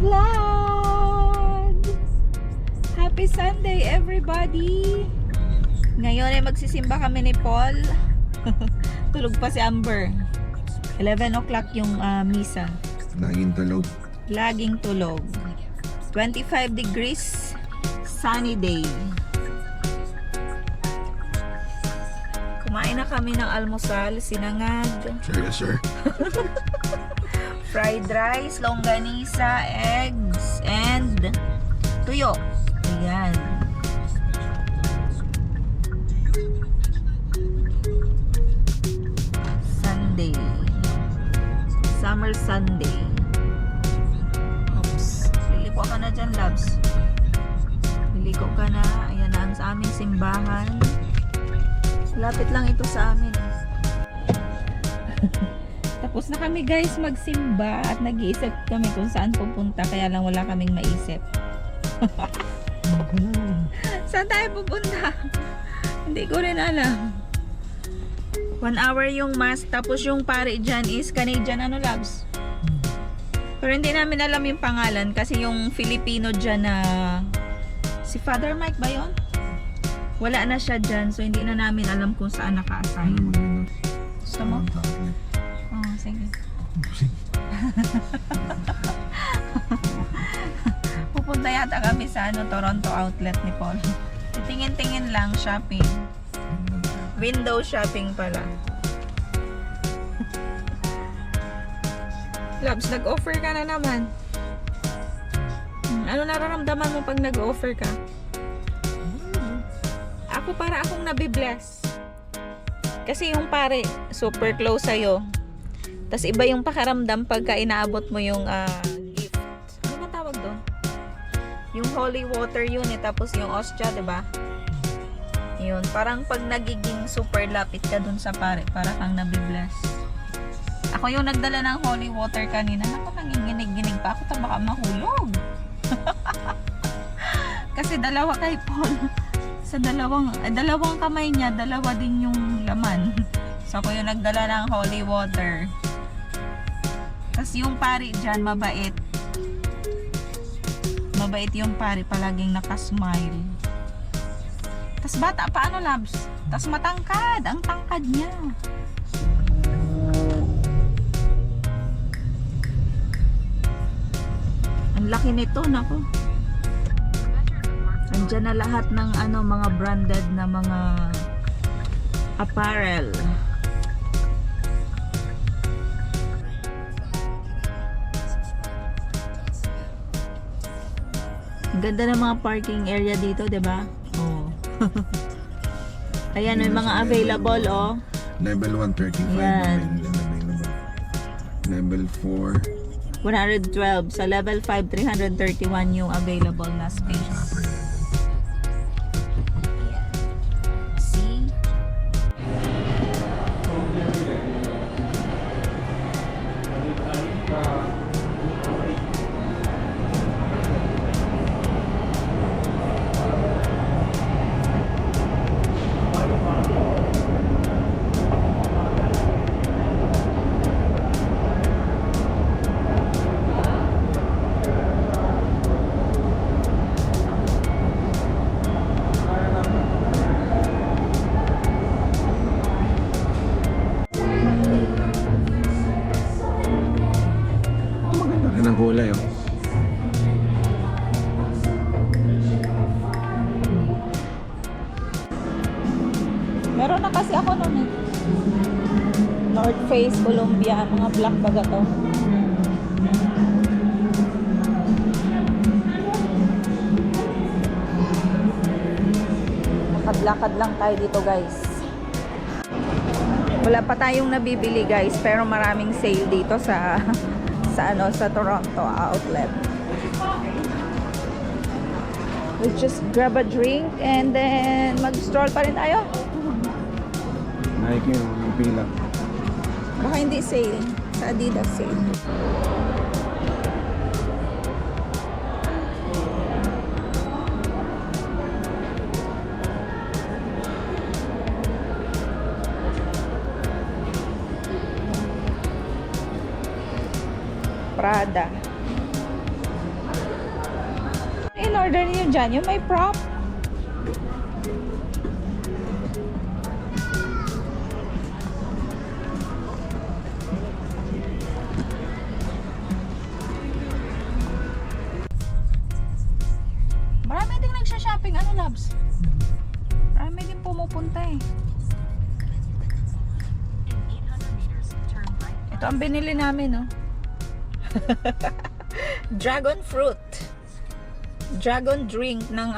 vlog! Happy Sunday everybody! Ngayon ay magsisimba kami ni Paul. Tulog pa si Amber. 11 o'clock yung misa. Laging tulog. Laging tulog. 25 degrees, sunny day. Kumain na kami ng almusal, sinangag, Sir, yes sir. fried rice, longganisa, eggs, and tuyo. Ayan. Sunday. Summer Sunday. Oops. Liliko ka na dyan, loves. Liliko ka na. Ayan na ang sa aming simbahan. Lapit lang ito sa amin. Tapos na kami guys magsimba at nag-iisip kami kung saan pupunta, kaya lang wala kaming maisip. Saan tayo pupunta? Hindi ko rin alam. 1 hour yung mass, tapos yung pare dyan is Canadian loves. Pero hindi namin alam yung pangalan kasi yung Filipino dyan na si Father Mike ba yun? Wala na siya dyan, so hindi na namin alam kung saan naka-assign. Gusto mo? Oh, sige. Pupunta yata kami sa Toronto outlet ni Paul. Tingin-tingin lang, shopping. Window shopping pala. Labs, nag-offer ka na naman. Ano nararamdaman mo pag nag-offer ka? Ako para akong nabibless. Kasi yung pare, super close sa'yo. Tas iba yung pakaramdam pagka inaabot mo yung gift. Ano ba tawag doon? Yung holy water yun eh, tapos yung ostya, diba? Yun, parang pag nagiging super lapit ka dun sa pare, para kang nabibless. Ako yung nagdala ng holy water kanina. Naku, nanginginig-ginig pa ako, baka mahulog. Kasi dalawa kay Paul. Sa dalawang kamay niya, dalawa din yung laman. So ako yung nagdala ng holy water. Tapos yung pari dyan, mabait. Mabait yung pari, palaging nakasmile. Tapos bata pa labs? Tapos matangkad, ang tangkad niya. Ang laki nito, naku. Andiyan na lahat ng mga branded na mga apparel. Ang ganda ng mga parking area dito, 'di ba? Oh. Ayan, may mga available, oh. Level 1, 35 Yan. available. Level 4, 112. Sa level 5, 331 yung available na space. See? ng kulay oh. Meron na kasi ako nun eh. North Face, Columbia, mga black baga to. Lakad-lakad lang tayo dito guys. Wala pa tayong nabibili guys, pero maraming sale dito sa sa Toronto outlet. We'll just grab a drink and then mag-stroll pa rin tayo. Nike yung pila. Baka hindi sale. Sa Adidas sale. Prada. in-order niyo dyan? Yung may prop? Marami din nagsha-shopping, ano, Labs? Marami din pumupunta eh. Ito ang binili namin, no? Dragon fruit. Dragon drink ng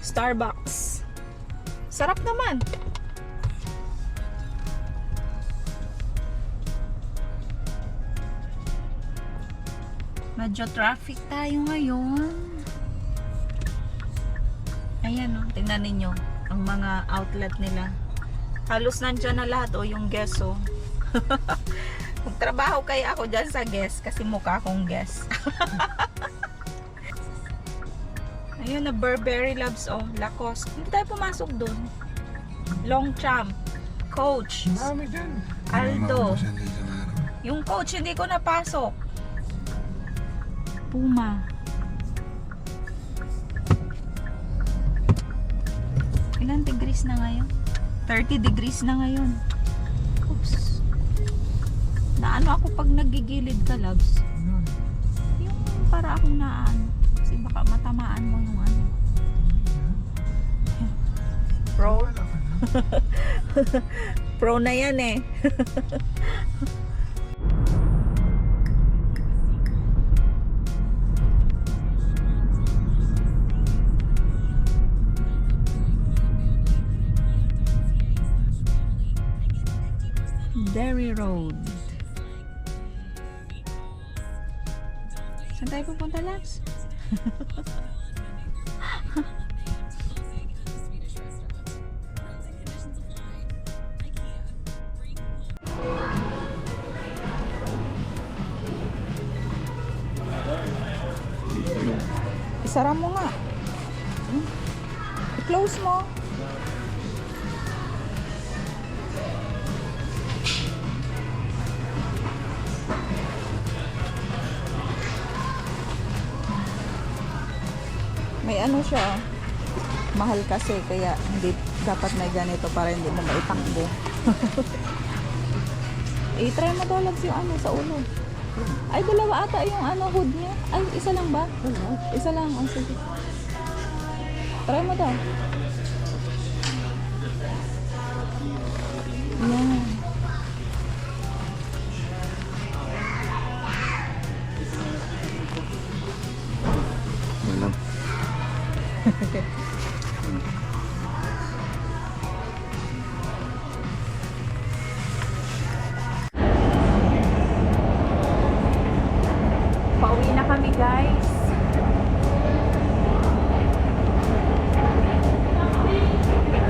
Starbucks. Sarap naman. Medyo traffic tayo ngayon. Ayan, no? Tingnan ninyo ang mga outlet nila. Halos nandyan na lahat, oh, yung Guess, oh. Magtrabaho kaya ako dyan sa Guess kasi mukha akong Guess. Ayun na, Burberry Labs, oh, Lacoste. Hindi tayo pumasok dun. Longchamp, Coach, Marami dyan. Aldo. Siya na isang araw. Yung Coach hindi ko napasok. Puma. Ilan degrees na ngayon? 30 degrees na ngayon. Oops. Naano ako pag nagigilid ka, Labs? Yung para akong naano. Kasi baka matamaan mo yung ano. Pro? Pro na yan eh. Derry Road. Saan tayo pupunta, Labs? Isara mo nga. I-close mo. May ano siya, mahal kasi kaya hindi dapat may ganito para hindi mo maitakbo. I-try mo daw, Labs, yung ano sa ulo. Ay, dalawa ata yung ano hood niya. Ay, isa lang ba? Isa lang. Oh, sige. Try mo daw. Yan. Walang. Pauwi na kami, guys.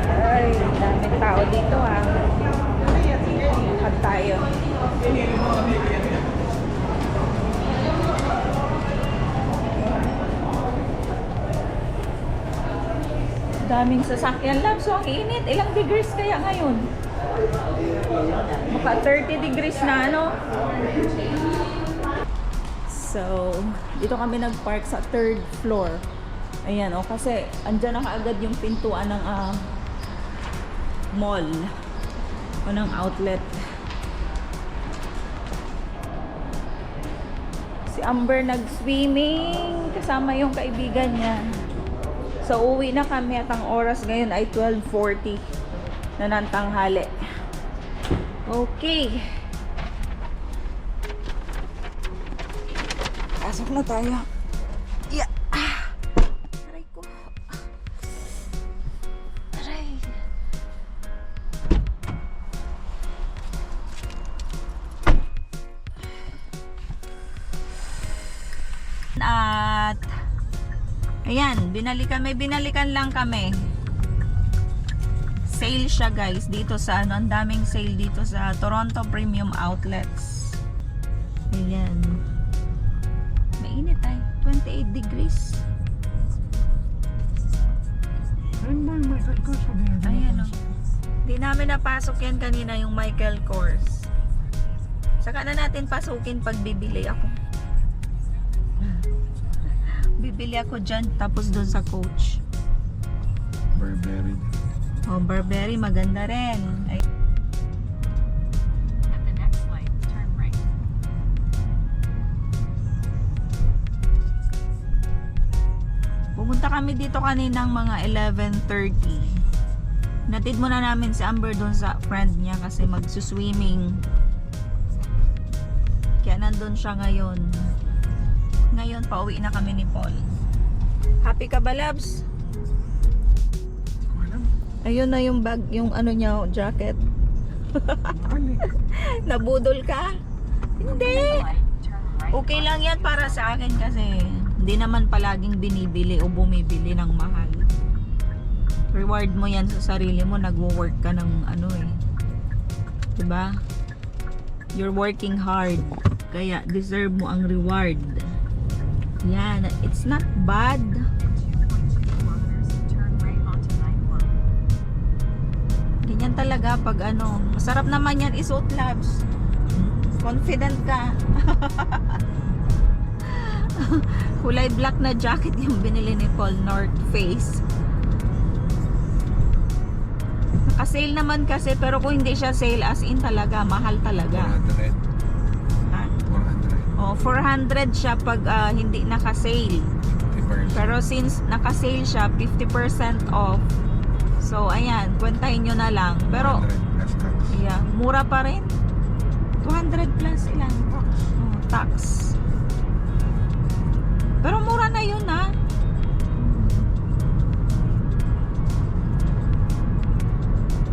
Ay, daming tao dito, ah. At tayo. Daming sasakyan, Labs. So, ang init. Ilang degrees kaya ngayon? Maka 30 degrees na, ano? So, dito kami nag-park sa 3rd floor. Ayan, oh, kasi andyan na kaagad yung pintuan ng mall o ng outlet. Si Amber nag-swimming kasama yung kaibigan niya. So, uwi na kami at ang oras ngayon ay 12:40 na ng tanghali. Okay. Pasok na tayo. Yeah. Aray ko. Aray. At ayan, binalikan lang kami. Sale siya, guys, dito sa ano, ang daming sale dito sa Toronto Premium Outlets. Ayan. Mainit ay, 28 degrees. Ayan, oh. Di namin napasok yan kanina, yung Michael Kors. Saka na natin pasukin pag bibili ako. Bibili ako dyan, tapos doon sa Coach. Burberry. Oh, Burberry, maganda rin. Ay, At the next light, turn right. pumunta kami dito kaninang mga 11:30. Natid muna namin si Amber doon sa friend niya kasi magsuswimming. Kaya nandun siya ngayon. Ngayon, pauwi na kami ni Paul. Happy ka ba, Labs? Wala. Ayun na yung bag, yung ano niya, jacket. Mahal eh. Nabudol ka? Hindi. Light, turn right. Okay lang yan para sa akin kasi hindi naman palaging binibili o bumibili ng mahal. Reward mo yan sa sarili mo, nagwo-work ka ng ano eh. 'Di ba? You're working hard. Kaya deserve mo ang reward. Yan, it's not bad. 2.2 kilometers, turn right onto 91. Ganyan talaga pag ano, masarap naman yan isuot, Labs. Confident ka. Kulay black na jacket yung binili ni Paul, North Face. Naka-sale naman kasi, pero kung hindi siya sale, as in talaga, mahal talaga. 400. Ha? 400. Oh, 400 siya pag hindi naka-sale. 50%. Pero since naka-sale siya, 50% off. So, ayan, kwentahin nyo na lang. Pero, 100 plus tax. yeah, mura pa rin. 200 plus lang. Oh, tax. Pero mura na yun, ha?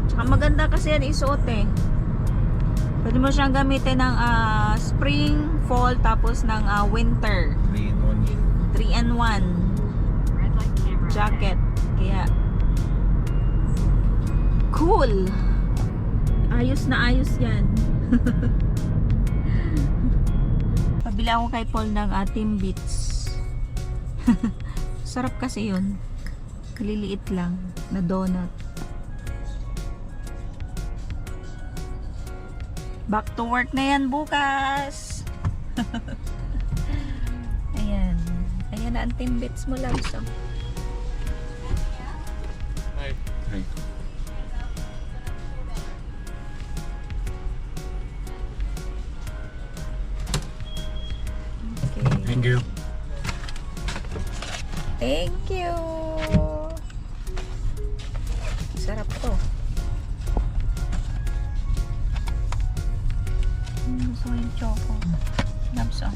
Tsaka maganda kasi yan isuot eh. Pwede mo siyang gamitin ng spring, fall, tapos ng winter. 3 in 1. 3 and 1 Red light camera. jacket. Kaya cool. Ayos na ayos yan. Pabili ako kay Paul ng Timbits. Sarap kasi yun. Kaliliit lang na donut. Back to work na yan bukas. Ayan. Ayan na ang Timbits mo lang. So. Hi. Okay. Thank you. Thank you. Sarap to. Gusto ko yung choco. Labs oh.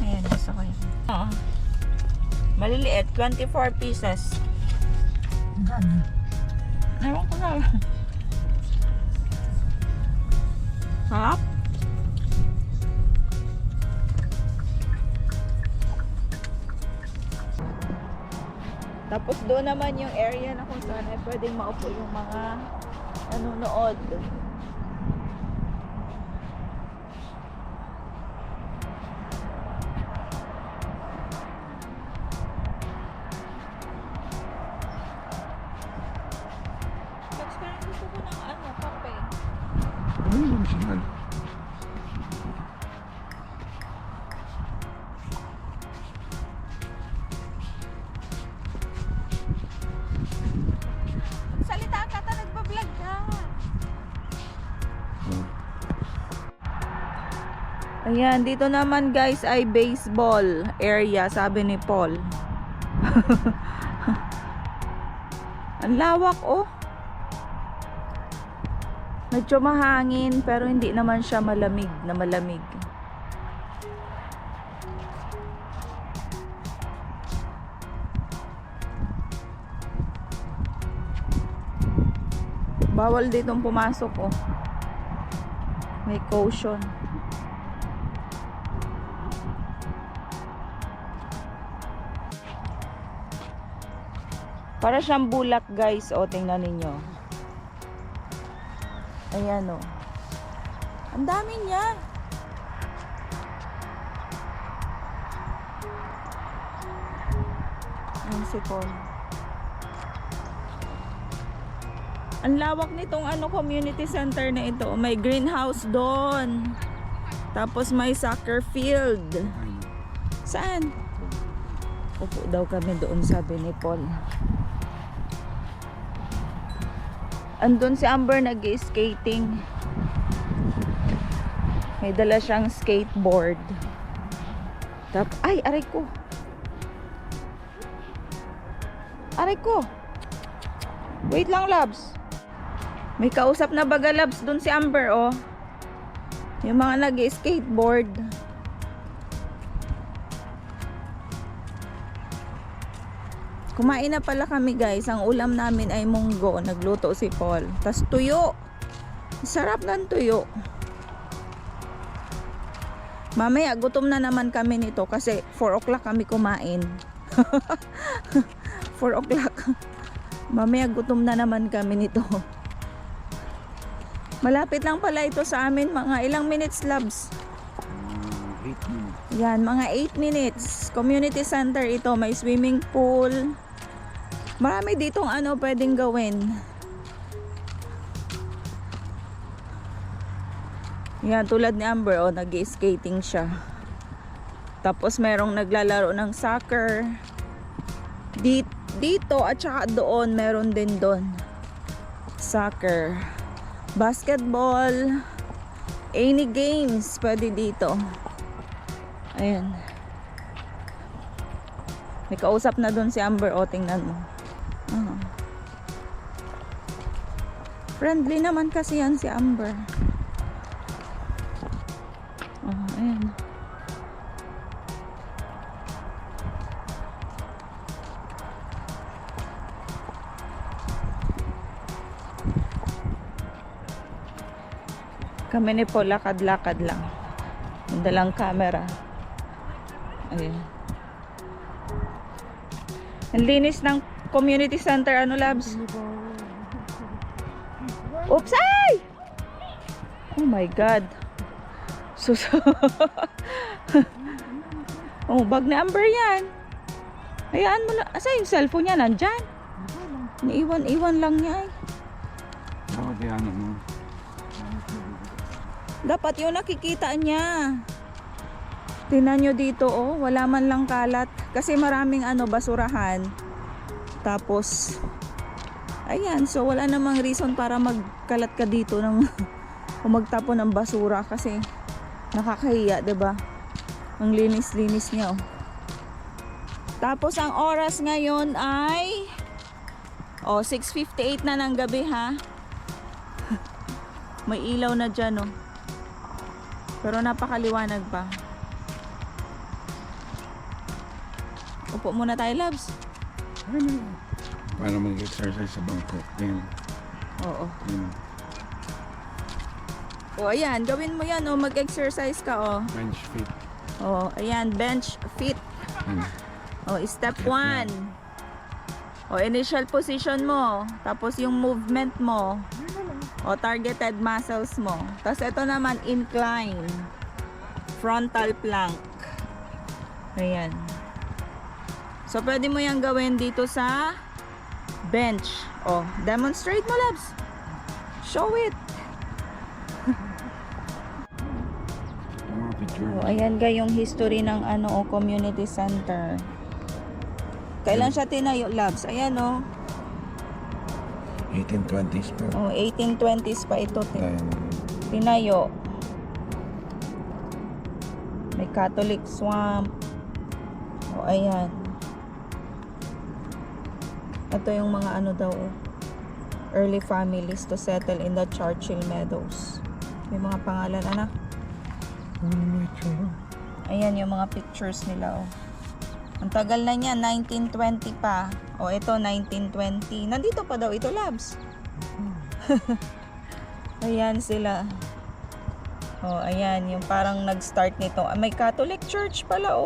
Ayan, gusto ko yun. Oo. Maliliit, 24 pieces. Ewan ko na. Sarap. Tapos doon naman yung area na kung saan ay pwedeng maupo yung mga nanonood. Parang gusto ko ng kape. Ano yung signal? Salita ka ta, nagbablog ka. Ayan, dito naman guys ay baseball area, sabi ni Paul. Ang lawak oh. Medyo mahangin pero hindi naman siya malamig na malamig. Bawal ditong pumasok oh. May caution. Para siyang bulak guys, o tingnan ninyo. Ayan o. Ang dami niya. Ayan si Paul. Ang lawak nitong community center na ito. May greenhouse doon. Tapos may soccer field. Saan? Upo daw kami doon, sabi ni Paul. Andun si Amber nag-skating. May dala siyang skateboard. Ay, aray ko. Aray ko. Wait lang, Labs. May kausap na baga, Labs, dun si Amber, oh. Yung mga nag-skateboard. Kumain na pala kami, guys. Ang ulam namin ay munggo. Nagluto si Paul. Tas tuyo. Sarap ng tuyo. Mamaya, gutom na naman kami nito kasi 4 o'clock kami kumain. 4 o'clock. Mamaya, gutom na naman kami nito. Malapit lang pala ito sa amin. Mga ilang minutes, Labs? 8 minutes. Yan, mga 8 minutes. Community center ito. May swimming pool. Marami ditong pwedeng gawin. Yan, tulad ni Amber, nag-skating siya. Tapos merong naglalaro ng soccer. Dito at saka doon, meron din doon. Soccer. Basketball. Any games, pwede dito. Ayan. May kausap na doon si Amber, tingnan mo. Friendly naman kasi yan si Amber. Ayan. Kami ni Paul, lakad-lakad lang. May dalang camera. Ayan. Ang linis ng community center, Labs? Oops! Ay! Oh my God. Oh, bag ni Amber yan. Hayaan mo lang. Asa yung cellphone niya? Nandyan. Naiwan-iwan lang niya eh. Bakit yan mo? Dapat yun nakikita niya. Tingnan nyo dito, wala man lang kalat. Kasi maraming basurahan. Tapos, ayan, so wala namang reason para magkalat ka dito ng o magtapon ng basura kasi nakakahiya, 'di ba? Ang linis-linis niya, Tapos ang oras ngayon ay 6:58 na ng gabi, ha. May ilaw na diyan, Pero napakaliwanag pa. Upo muna tayo, Labs. Para mag-exercise sa bangko. Yan. Oo. Yan. Ayan, gawin mo yan, mag-exercise ka, Bench fit. Ayan, bench fit. Step 1. Initial position mo. Tapos yung movement mo. Targeted muscles mo. Tapos ito naman, incline. Frontal plank. Ayan. So, pwede mo yan gawin dito sa bench. Demonstrate mo, Labs. Show it. Ayan yung history ng community center. Kailan siya tinayo, Labs? Ayan, 1820s pa. 1820s pa ito. Tinayo. May Catholic swamp. Ayan. Ito yung mga daw, early families to settle in the Churchill Meadows. May mga pangalan, anak. Ayan yung mga pictures nila, Ang tagal na niya, 1920 pa. Ito 1920. Nandito pa daw ito, Labs. Ayan sila. Ayan, yung parang nag-start nito. May Catholic Church pala,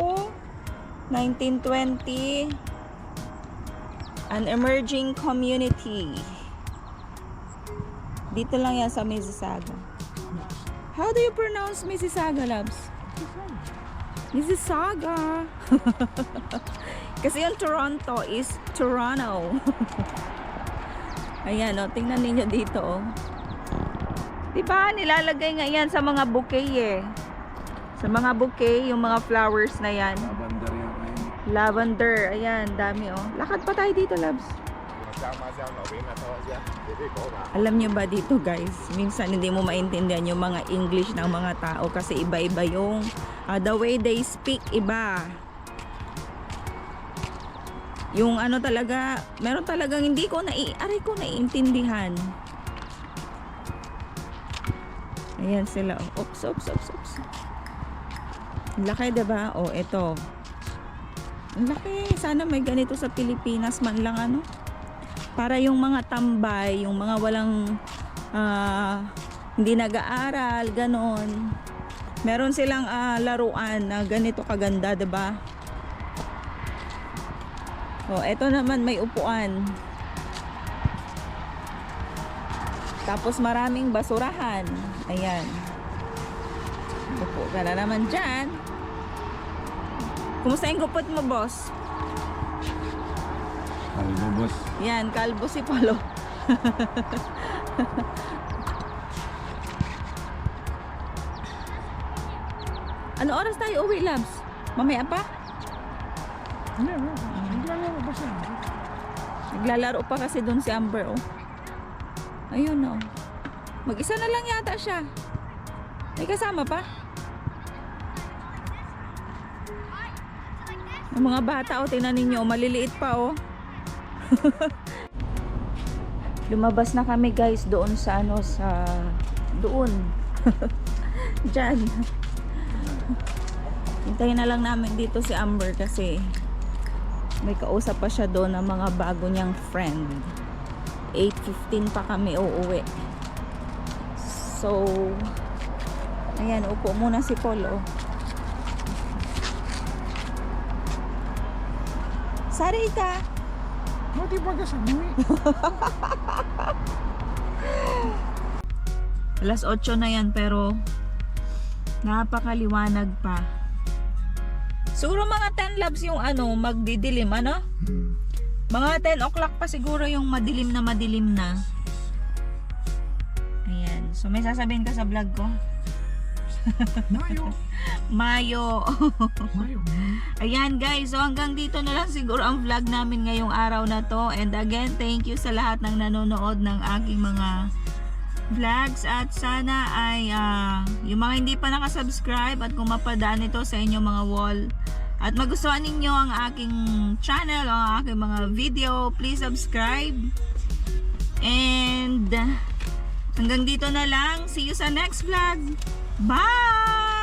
1920. An emerging community. Dito lang yan sa Mississauga. How do you pronounce Mississauga, Labs? Mississauga. Kasi yung Toronto is Toronto. Ayan, tingnan ninyo dito, Diba, nilalagay nga yan sa mga bouquet, Sa mga bouquet, yung mga flowers na yan. Babandar yan. Lavender. Ayan, dami oh. Lakad pa tayo dito, Labs. Alam nyo ba dito guys, minsan hindi mo maintindihan yung mga English ng mga tao kasi iba-iba yung the way they speak, iba. Yung ano talaga, meron talagang hindi ko naiintindihan. Ayan sila. Oops. Laki, diba? O, eto. Ang laki. Sana may ganito sa Pilipinas man lang ano. Para yung mga tambay, yung mga walang hindi nag-aaral, ganon. Meron silang laruan na ganito kaganda, 'di ba? Oh, eto naman may upuan. Tapos maraming basurahan. Ayan. Upo ka na naman dyan. Kumusta yung gupot mo, boss? Kalbo, boss. Yan, kalbo si Polo. Ano oras tayo uwi, Labs? Mamaya pa? Naglalaro pa kasi doon si Amber, oh. Ayun, oh. Mag-isa na lang yata siya. May kasama pa? Ang mga bata, oh, tingnan ninyo, maliliit pa, oh. Lumabas na kami guys doon sa ano doon. Diyan. Hintayin na lang namin dito si Amber kasi may kausap pa siya doon ng mga bago niyang friend. 8:15 pa kami uuwi. So ayan, upo muna si Polo. Sarita. Mati pa ka sa mui. Alas 8 na yan pero napakaliwanag pa. Siguro mga 10 labs yung ano, magdidilim, ano? Mga 10 o'clock pa siguro yung madilim na. Ayan. So may sasabihin ka sa vlog ko? Mayo. Mayo. Mayo. Ayan guys, so hanggang dito na lang siguro ang vlog namin ngayong araw na to. And again, thank you sa lahat ng nanonood ng aking mga vlogs. At sana ay yung mga hindi pa nakasubscribe at kung mapadaan ito sa inyong mga wall at magustuhan ninyo ang aking channel o ang aking mga video, please subscribe. And hanggang dito na lang. See you sa next vlog. Bye!